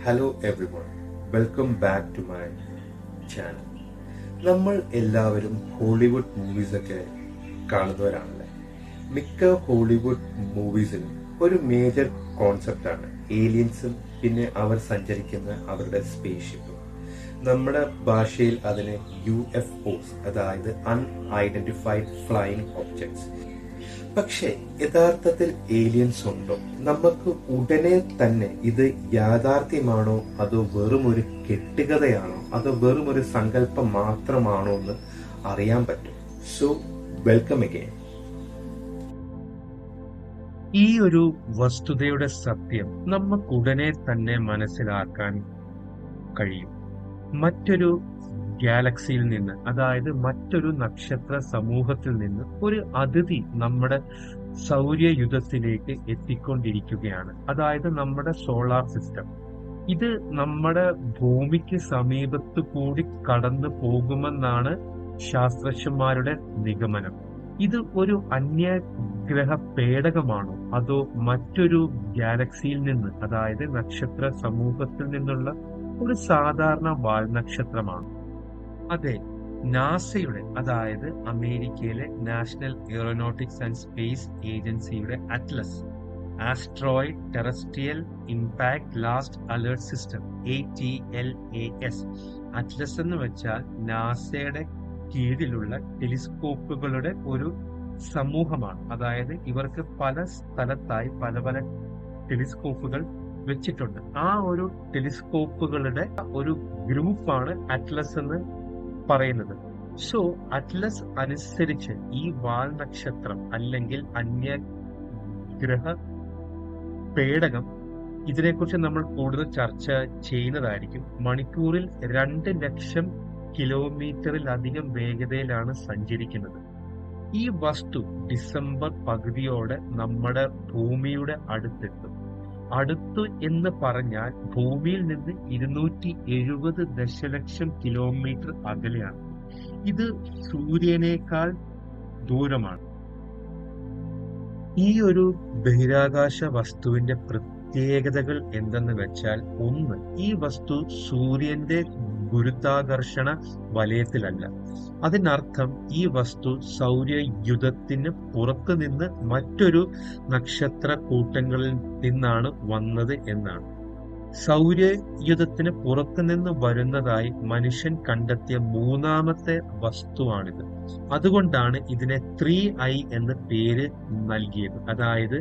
Hello everyone, welcome back to my channel. നമ്മൾ എല്ലാവരും Hollywood മൂവീസൊക്കെ കാണുന്നവരാണല്ലേ. മിക്ക ഹോളിവുഡ് മൂവീസിലും ഒരു മേജർ കോൺസെപ്റ്റാണ് ഏലിയൻസും പിന്നെ അവർ സഞ്ചരിക്കുന്ന അവരുടെ സ്പേസ്ഷിപ്പും. നമ്മുടെ ഭാഷയിൽ അതിനെ UFOs, അതായത് അൺഐഡന്റിഫൈഡ് ഫ്ലൈയിങ് ഒബ്ജക്ട്സ്. പക്ഷേ യഥാർത്ഥത്തിൽ ഏലിയൻസ് ഉണ്ടോ? നമുക്ക് ഉടനെ തന്നെ ഇത് യാഥാർത്ഥ്യമാണോ അതോ വെറും ഒരു കെട്ടുകഥയാണോ അതോ വെറും ഒരു സങ്കല്പം മാത്രമാണോ എന്ന് അറിയാൻ പറ്റും. So welcome again. ഈ ഒരു വസ്തുതയുടെ സത്യം നമുക്കുടനെ തന്നെ മനസ്സിലാക്കാൻ കഴിയും. മറ്റൊരു ഗാലക്സിയിൽ നിന്ന്, അതായത് മറ്റൊരു നക്ഷത്ര സമൂഹത്തിൽ നിന്ന് ഒരു അതിഥി നമ്മുടെ സൗരയുധത്തിലേക്ക് എത്തിക്കൊണ്ടിരിക്കുകയാണ്. അതായത് നമ്മുടെ സോളാർ സിസ്റ്റം. ഇത് നമ്മുടെ ഭൂമിക്ക് സമീപത്തു കൂടി കടന്നു പോകുമെന്നാണ് ശാസ്ത്രജ്ഞന്മാരുടെ നിഗമനം. ഇത് ഒരു അന്യഗ്രഹ പേടകമാണോ അതോ മറ്റൊരു ഗാലക്സിയിൽ നിന്ന്, അതായത് നക്ഷത്ര സമൂഹത്തിൽ നിന്നുള്ള ഒരു സാധാരണ വാൽനക്ഷത്രമാണ്? അതെ, നാസയുടെ, അതായത് അമേരിക്കയിലെ നാഷണൽ എയറോനോട്ടിക്സ് ആൻഡ് സ്പേസ് ഏജൻസിയുടെ Atlas asteroid terrestrial impact last alert system ATLAS. Atlas എന്ന് വെച്ചാൽ നാസയുടെ കീഴിലുള്ള ടെലിസ്കോപ്പുകളുടെ ഒരു സമൂഹമാണ്. അതായത് ഇവർക്ക് പല സ്ഥലത്തായി പല പല ടെലിസ്കോപ്പുകൾ വെച്ചിട്ടുണ്ട്. ആ ഒരു ടെലിസ്കോപ്പുകളുടെ ഒരു ഗ്രൂപ്പാണ് അറ്റ്ലസ് എന്ന് പറയുന്നത്. സോ അറ്റ്ലസ് അനുസരിച്ച് ഈ വാൽ നക്ഷത്രം അല്ലെങ്കിൽ അന്യഗ്രഹ പേടകം, ഇതിനെക്കുറിച്ച് നമ്മൾ കൂടുതൽ ചർച്ച ചെയ്യുന്നതായിരിക്കും. മണിക്കൂറിൽ 2 ലക്ഷം കിലോമീറ്ററിലധികം വേഗതയിലാണ് സഞ്ചരിക്കുന്നത്. ഈ വസ്തു ഡിസംബർ പകുതിയോടെ നമ്മുടെ ഭൂമിയുടെ അടുത്തെത്തും. അടുത്തു എന്ന് പറഞ്ഞാൽ ഭൂമിയിൽ നിന്ന് 270 ദശലക്ഷം കിലോമീറ്റർ അകലെയാണ്. ഇത് സൂര്യനേക്കാൾ ദൂരമാണ്. ഈ ഒരു ബഹിരാകാശ വസ്തുവിന്റെ പ്രത്യേകതകൾ എന്തെന്ന് വെച്ചാൽ, ഒന്ന്, ഈ വസ്തു സൂര്യന്റെ ഗുരുത്വാകർഷണ വലയത്തിലല്ല. അതിനർത്ഥം ഈ വസ്തു സൗരയുധത്തിന് പുറത്തു നിന്ന് മറ്റൊരു നക്ഷത്ര കൂട്ടങ്ങളിൽ നിന്നാണ് വന്നത് എന്നാണ്. സൗരയുധത്തിന് പുറത്തുനിന്ന് വരുന്നതായി മനുഷ്യൻ കണ്ടെത്തിയ 3ാമത്തെ വസ്തുവാണിത്. അതുകൊണ്ടാണ് ഇതിനെ 3I എന്ന് പേര് നൽകിയത്, അതായത്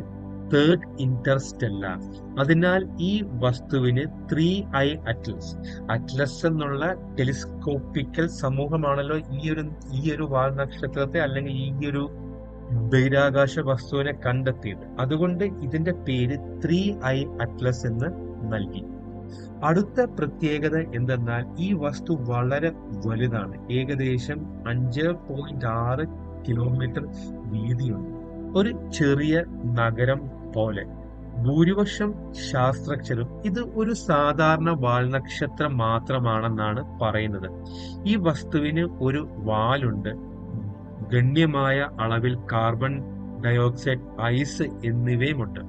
തേർഡ് ഇന്റർസ്റ്റെല്ലാർ. അതിനാൽ ഈ വസ്തുവിന് 3I അറ്റ്ലസ് എന്നുള്ള ടെലിസ്കോപ്പിക്കൽ സമൂഹമാണല്ലോ ഈ ഒരു വാൽ നക്ഷത്രത്തെ അല്ലെങ്കിൽ ഈ ഒരു ബഹിരാകാശ വസ്തുവിനെ കണ്ടെത്തിയത്. അതുകൊണ്ട് ഇതിന്റെ പേര് 3I അറ്റ്ലസ് എന്ന് നൽകി. അടുത്ത പ്രത്യേകത എന്തെന്നാൽ ഈ വസ്തു വളരെ വലുതാണ്. ഏകദേശം 5.6 കിലോമീറ്റർ വീതിയുണ്ട്. ഒരു ചെറിയ നഗരം പോലെ. ഭൂരിപക്ഷം ശാസ്ത്രജ്ഞരും ഇത് ഒരു സാധാരണ വാൽനക്ഷത്രം മാത്രമാണെന്നാണ് പറയുന്നത്. ഈ വസ്തുവിന് ഒരു വാലുണ്ട്. ഗണ്യമായ അളവിൽ കാർബൺ ഡയോക്സൈഡ്, ഐസ് എന്നിവയുമുണ്ട്.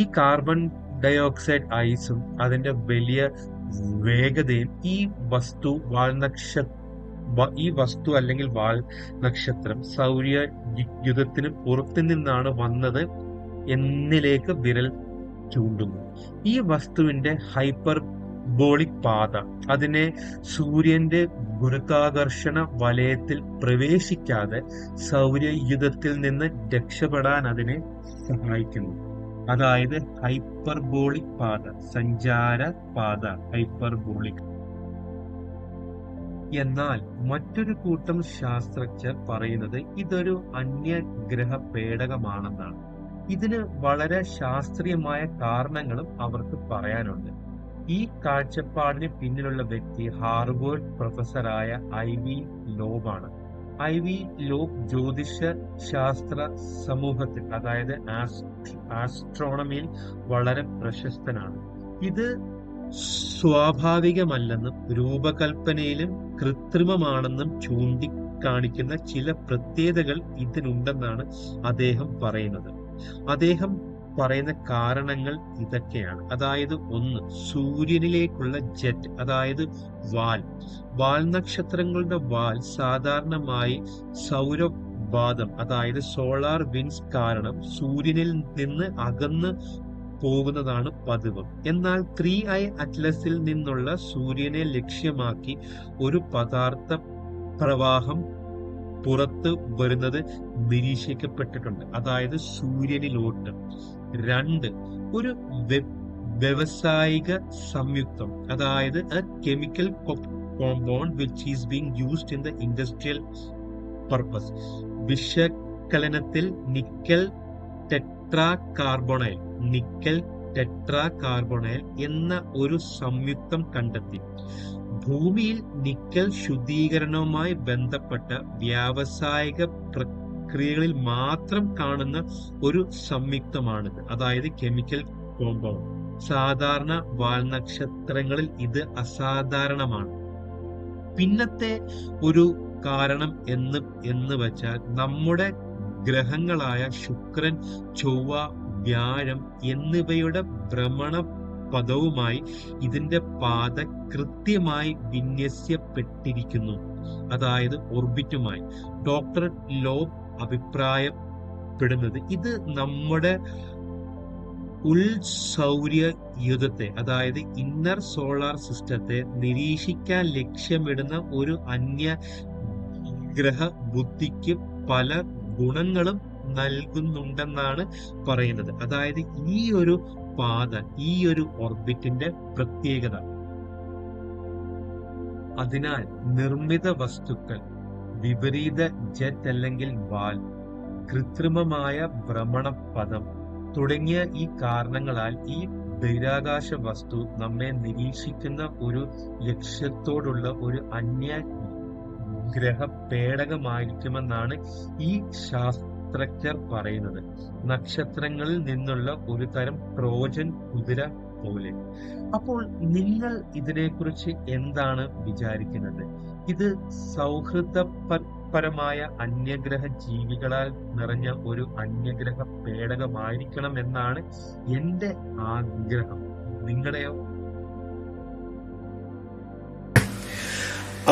ഈ കാർബൺ ഡയോക്സൈഡ് ഐസും അതിന്റെ വലിയ വേഗതയും ഈ വസ്തു അല്ലെങ്കിൽ വാൽ നക്ഷത്രം സൗരയുധത്തിന് പുറത്തു നിന്നാണ് വന്നത് എന്നിലേക്ക് വിരൽ ചൂണ്ടുന്നു. ഈ വസ്തുവിന്റെ ഹൈപ്പർബോളിക് പാത അതിനെ സൂര്യന്റെ ഗുരുത്വാകർഷണ വലയത്തിൽ പ്രവേശിക്കാതെ സൗരയുധത്തിൽ നിന്ന് രക്ഷപ്പെടാൻ അതിനെ സഹായിക്കുന്നു. അതായത് ഹൈപ്പർബോളിക് പാത, സഞ്ചാര പാത, ഹൈപ്പർബോളിക്. എന്നാൽ മറ്റൊരു കൂട്ടം ശാസ്ത്രജ്ഞർ പറയുന്നത് ഇതൊരു അന്യഗ്രഹ പേടകമാണെന്നാണ്. ഇതിന് വളരെ ശാസ്ത്രീയമായ കാരണങ്ങളും അവർക്ക് പറയാനുണ്ട്. ഈ കാഴ്ചപ്പാടിന് പിന്നിലുള്ള വ്യക്തി ഹാർവേർഡ് പ്രൊഫസറായ IV ലോബാണ്. IV ലോബ് ജ്യോതിഷ ശാസ്ത്ര സമൂഹത്തിൽ, അതായത് ആസ്ട്രോണമിയിൽ വളരെ പ്രശസ്തനാണ്. ഇത് സ്വാഭാവികമല്ലെന്നും രൂപകൽപ്പനയിലും കൃത്രിമമാണെന്നും ചൂണ്ടിക്കാണിക്കുന്ന ചില പ്രത്യേകതകൾ ഇതിനുണ്ടെന്നാണ് അദ്ദേഹം പറയുന്നത്. അദ്ദേഹം പറയുന്ന കാരണങ്ങൾ ഇതൊക്കെയാണ്. അതായത് ഒന്ന്, സൂര്യനിലേക്കുള്ള ജെറ്റ്, അതായത് വാൽ നക്ഷത്രങ്ങളുടെ വാൽ സാധാരണമായി സൗരവാതം അതായത് സോളാർ വിൻഡ്സ് കാരണം സൂര്യനിൽ നിന്ന് അകന്ന് പോകുന്നതാണ് പതിവ്. എന്നാൽ 3i അറ്റ്ലസിൽ നിന്നുള്ള സൂര്യനെ ലക്ഷ്യമാക്കി ഒരു പദാർത്ഥ പ്രവാഹം പുറത്ത് വരുന്നത് നിരീക്ഷിക്കപ്പെട്ടിട്ടുണ്ട്, അതായത് സൂര്യനിലോട്ട്. 2, ഒരു വ്യവസായിക സംയുക്തം, അതായത് A chemical compound which is being used in the industrial purpose. വിശകലനത്തിൽ നിക്കൽ ടെട്രാകാർബണൈൽ എന്ന ഒരു സംയുക്തം കണ്ടെത്തി. ഭൂമിയിൽ നിക്കൽ ശുദ്ധീകരണവുമായി ബന്ധപ്പെട്ട വ്യാവസായിക പ്രക്രിയകളിൽ മാത്രം കാണുന്ന ഒരു സംയുക്തമാണിത്, അതായത് കെമിക്കൽ കോമ്പൗണ്ട്. സാധാരണ വാൽനക്ഷത്രങ്ങളിൽ ഇത് അസാധാരണമാണ്. പിന്നത്തെ ഒരു കാരണം എന്ന് വെച്ചാൽ നമ്മുടെ ഗ്രഹങ്ങളായ ശുക്രൻ, ചൊവ്വ, വ്യാഴം എന്നിവയുടെ ഭ്രമണപഥവുമായി ഇതിന്റെ പാത കൃത്യമായി വിന്യസിക്കപ്പെട്ടിരിക്കുന്നു, അതായത് ഓർബിറ്റുമായി. ഡോക്ടർ ലോബ് അഭിപ്രായപ്പെടുന്നത് ഇത് നമ്മുടെ ഉൾസൗരയൂഥത്തെ, അതായത് ഇന്നർ സോളാർ സിസ്റ്റത്തെ നിരീക്ഷിക്കാൻ ലക്ഷ്യമിടുന്ന ഒരു അന്യഗ്രഹ ബുദ്ധിക്ക് പല ഗുണങ്ങളും നൽകുന്നുണ്ടെന്നാണ് പറയുന്നത്. അതായത് ഈ ഒരു പാത, ഈ ഒരു ഓർബിറ്റിന്റെ പ്രത്യേകത. അതിനാൽ നിർമ്മിത വസ്തുക്കൾ, വിപരീത ജെറ്റ് അല്ലെങ്കിൽ വാൽ, കൃത്രിമമായ ഭ്രമണപഥം തുടങ്ങിയ ഈ കാരണങ്ങളാൽ ഈ ബഹിരാകാശ വസ്തു നമ്മെ നിരീക്ഷിക്കുന്ന ഒരു ലക്ഷ്യത്തോടുള്ള ഒരു അന്യഗ്രഹ പേടകമായിരിക്കുമെന്നാണ് ഈ ശാസ്ത്രജ്ഞർ പറയുന്നത്. നക്ഷത്രങ്ങളിൽ നിന്നുള്ള ഒരു തരം ട്രോജൻ കുതിര പോലെ. അപ്പോൾ നിങ്ങൾ ഇതിനെക്കുറിച്ച് എന്താണ് വിചാരിക്കുന്നത്? ഇത് സൗഹൃദപരമായ അന്യഗ്രഹ ജീവികളാൽ നിറഞ്ഞ ഒരു അന്യഗ്രഹ പേടകമായിരിക്കണം എന്നാണ് എന്റെ ആഗ്രഹം. നിങ്ങളുടെയോ?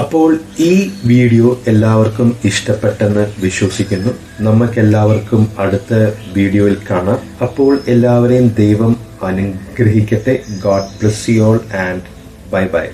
അപ്പോൾ ഈ വീഡിയോ എല്ലാവർക്കും ഇഷ്ടപ്പെട്ടെന്ന് വിശ്വസിക്കുന്നു. നമുക്കെല്ലാവർക്കും അടുത്ത വീഡിയോയിൽ കാണാം. അപ്പോൾ എല്ലാവരെയും ദൈവം അനുഗ്രഹിക്കട്ടെ. God bless you all and bye bye.